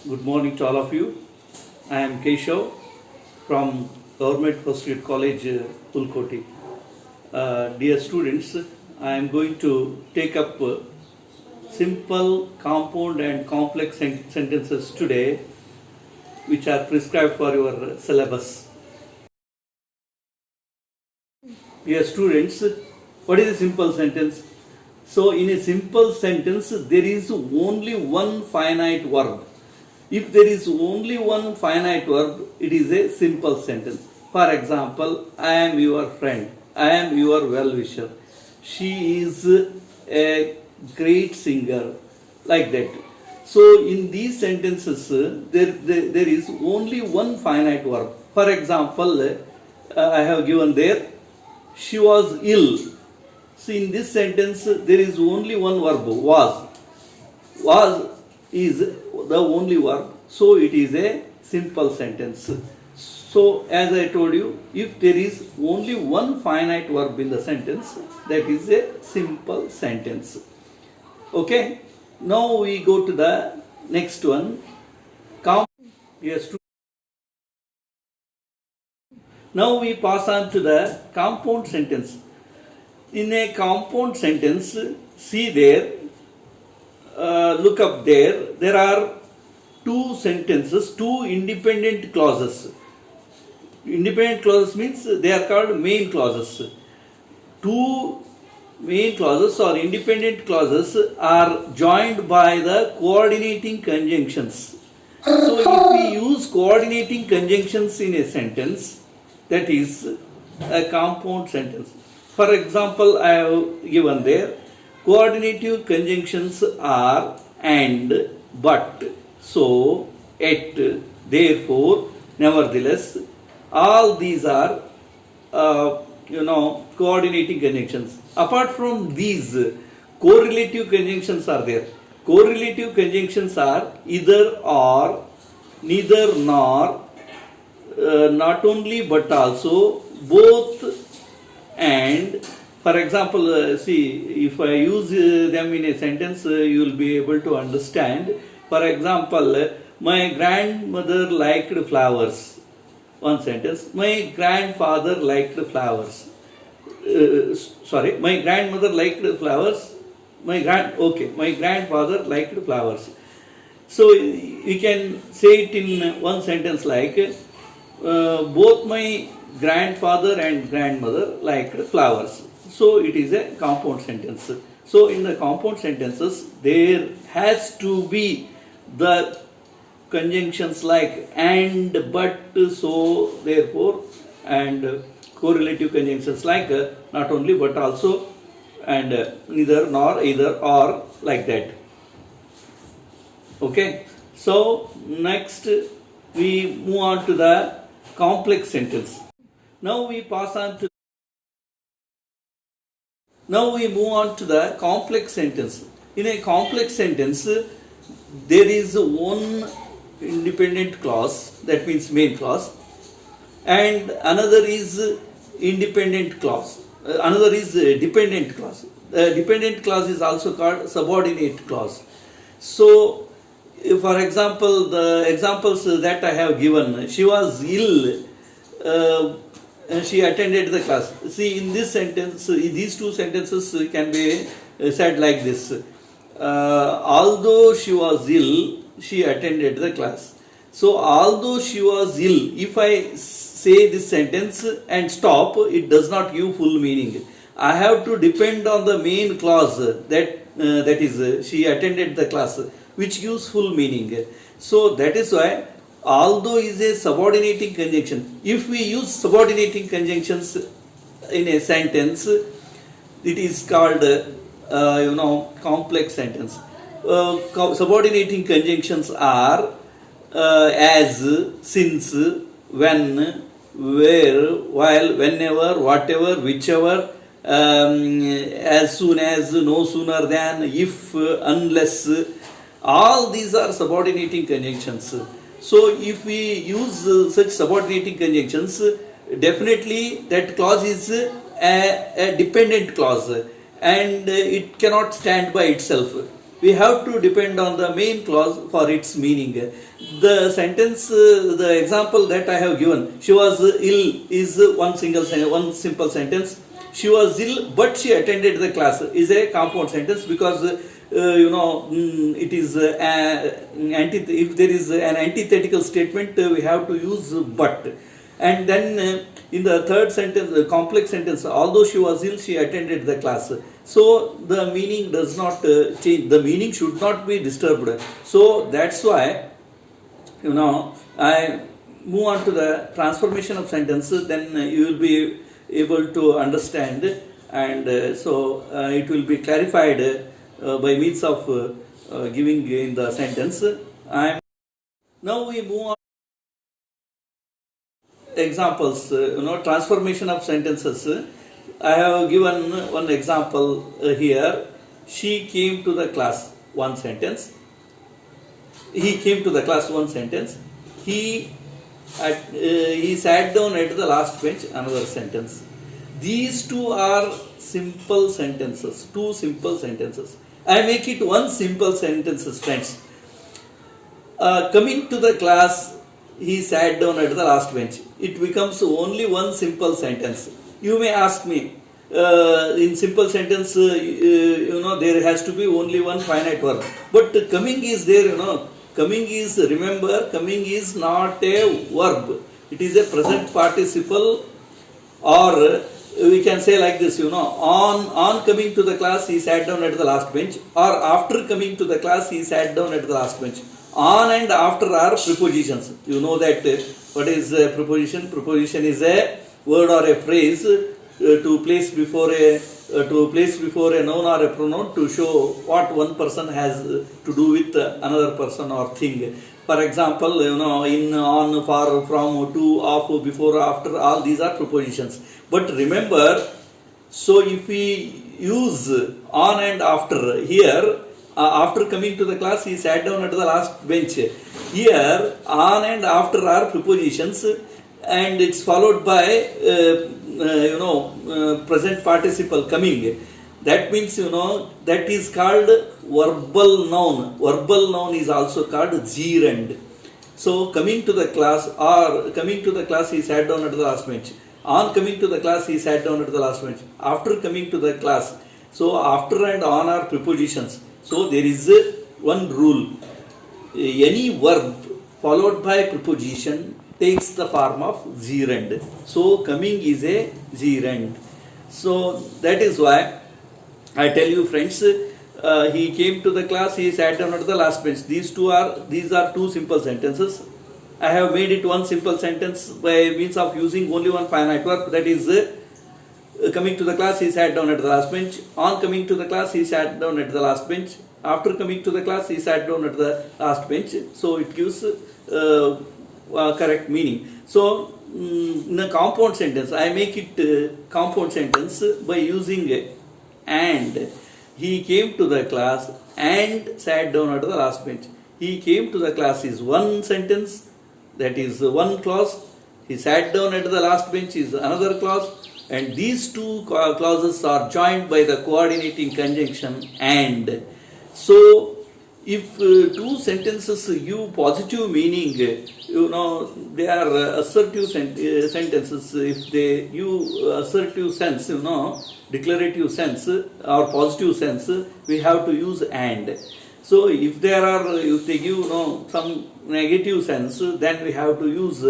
Good morning to all of you. I am Keshav from Government Postgraduate College, Pulkoti. Dear students, I am going to take up simple, compound and complex sentences today which are prescribed for your syllabus. Dear students, what is a simple sentence? So in a simple sentence, there is only one finite verb. If there is only one finite verb, it is a simple sentence. For example, I am your friend. I am your well-wisher. She is a great singer. Like that. So in these sentences, there is only one finite verb. For example, I have given there, she was ill. See, in this sentence, there is only one verb, was. Was is the only verb, so it is a simple sentence. So, as I told you, if there is only one finite verb in the sentence, that is a simple sentence. Okay, now we go to the next one. Yes. Now we pass on to the compound sentence. In a compound sentence, see there, look up there, there are two sentences, two independent clauses. Independent clauses means they are called main clauses. Two main clauses or independent clauses are joined by the coordinating conjunctions. So if we use coordinating conjunctions in a sentence, that is a compound sentence. For example, I have given there, coordinative conjunctions are and, but, so, yet, therefore, nevertheless. All these are, coordinating conjunctions. Apart from these, correlative conjunctions are there. Correlative conjunctions are either or, neither nor, not only but also, both and. For example, see, if I use them in a sentence, you will be able to understand. For example, my grandmother liked flowers. One sentence. My grandfather liked flowers. My grandmother liked flowers. My grandfather liked flowers. So we can say it in one sentence like, both my grandfather and grandmother liked flowers. So it is a compound sentence. So in the compound sentences, there has to be the conjunctions like and, but, so, therefore, and correlative conjunctions like not only but also, and neither nor, either or, like that. Okay. So next we move on to the complex sentence. Now we move on to the complex sentence. In a complex sentence, there is one independent clause, that means main clause, and another is independent clause. Another is dependent clause. Dependent clause is also called subordinate clause. So, for example, the examples that I have given, she was ill. She attended the class. See, in this sentence, these two sentences can be said like this. Although she was ill, she attended the class. So, although she was ill, if I say this sentence and stop, it does not give full meaning. I have to depend on the main clause that is, she attended the class, which gives full meaning. So, that is why although is a subordinating conjunction. If we use subordinating conjunctions in a sentence, it is called complex sentence. Subordinating conjunctions are as, since, when, where, while, whenever, whatever, whichever, as soon as, no sooner than, if, unless. All these are subordinating conjunctions. So if we use such subordinating conjunctions, definitely that clause is a dependent clause and it cannot stand by itself. we have to depend on the main clause for its meaning. The sentence, the example that I have given, she was ill, is one simple sentence. She was ill, but she attended the class, is a compound sentence, because it is if there is an antithetical statement, we have to use but. And then in the third sentence, the complex sentence, although she was ill, she attended the class. So the meaning does not change. The meaning should not be disturbed. So that's why, I move on to the transformation of sentences. Then you will be able to understand, and so it will be clarified by means of giving in the sentence. Now we move on. Examples, transformation of sentences. I have given one example here. She came to the class, one sentence. He came to the class, one sentence. He sat down at the last bench, another sentence. These two are simple sentences, two simple sentences. I make it one simple sentences, friends. Coming to the class, he sat down at the last bench. It becomes only one simple sentence. You may ask me, in simple sentence, there has to be only one finite verb. But coming is there, coming is, remember, coming is not a verb. It is a present participle, or we can say like this, on coming to the class, he sat down at the last bench, or after coming to the class, he sat down at the last bench. On and after are prepositions. You know that what is a preposition? Preposition is a word or a phrase to place before a noun or a pronoun to show what one person has to do with another person or thing. For example, in, on, for, from, to, of, before, after, all these are prepositions. But remember, so if we use on and after here, after coming to the class, he sat down at the last bench. Here, on and after are prepositions, and it's followed by, present participle coming. That means, that is called verbal noun. Verbal noun is also called gerund. So, coming to the class, or coming to the class, he sat down at the last bench. On coming to the class, he sat down at the last bench. After coming to the class, so after and on are prepositions. So there is one rule. Any verb followed by preposition takes the form of gerund. So coming is a gerund. So that is why I tell you, friends, he came to the class, he sat down at the last bench. These are two simple sentences. I have made it one simple sentence by means of using only one finite verb, that is coming to the class, he sat down at the last bench. On coming to the class, he sat down at the last bench. After coming to the class, he sat down at the last bench. So it gives correct meaning. So in a compound sentence, I make it compound sentence by using and. He came to the class and sat down at the last bench. He came to the class is one sentence, that is one clause. He sat down at the last bench is another clause. And these two clauses are joined by the coordinating conjunction and. So, if two sentences give positive meaning, they are assertive sentences. If they give assertive sense, declarative sense or positive sense, we have to use and. So, if they give some negative sense, then we have to use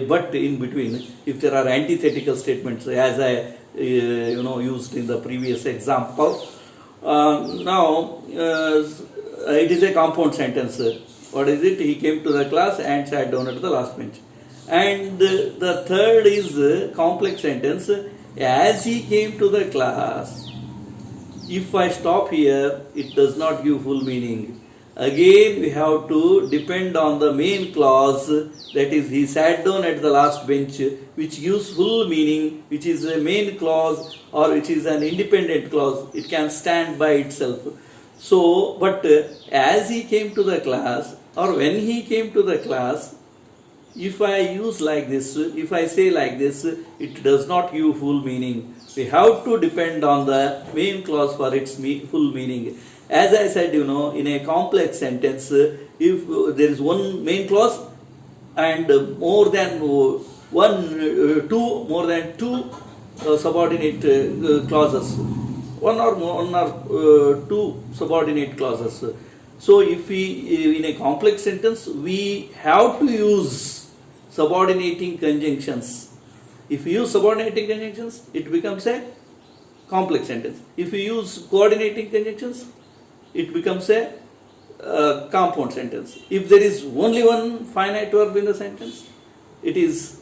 but in between. If there are antithetical statements, as I used in the previous example. Now it is a compound sentence. What is it? He came to the class and sat down at the last bench. And the third is complex sentence. As he came to the class. If I stop here, it does not give full meaning. Again, we have to depend on the main clause, that is, he sat down at the last bench, which gives full meaning, which is a main clause or which is an independent clause. It can stand by itself. So, but as he came to the class, or when he came to the class, if I use like this, if I say like this, it does not give full meaning. We have to depend on the main clause for its full meaning. As I said, in a complex sentence, if there is one main clause and more than two subordinate clauses, two subordinate clauses. So if we, in a complex sentence, we have to use subordinating conjunctions. If we use subordinating conjunctions, it becomes a complex sentence. If we use coordinating conjunctions, it becomes a compound sentence. If there is only one finite verb in the sentence, it is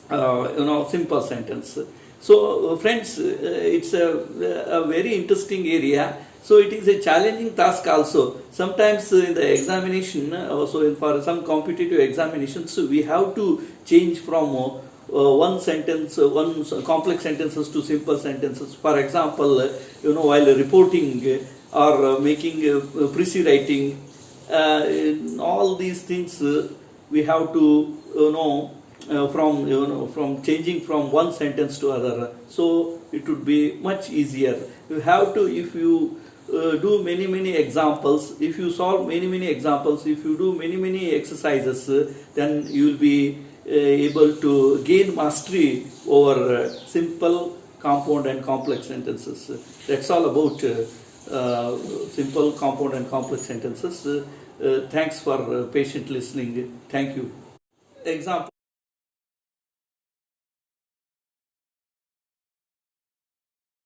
simple sentence. So friends, it's a very interesting area. So it is a challenging task also. Sometimes in the examination, also for some competitive examinations, we have to change from one sentence, one complex sentences to simple sentences. For example, while reporting or making precis writing, all these things we have to know from changing from one sentence to other. So it would be much easier. You have to, if you do many examples, if you solve many examples, if you do many exercises, then you will be able to gain mastery over simple, compound and complex sentences. That's all about simple, compound and complex sentences. Thanks for patient listening. Thank you. Example.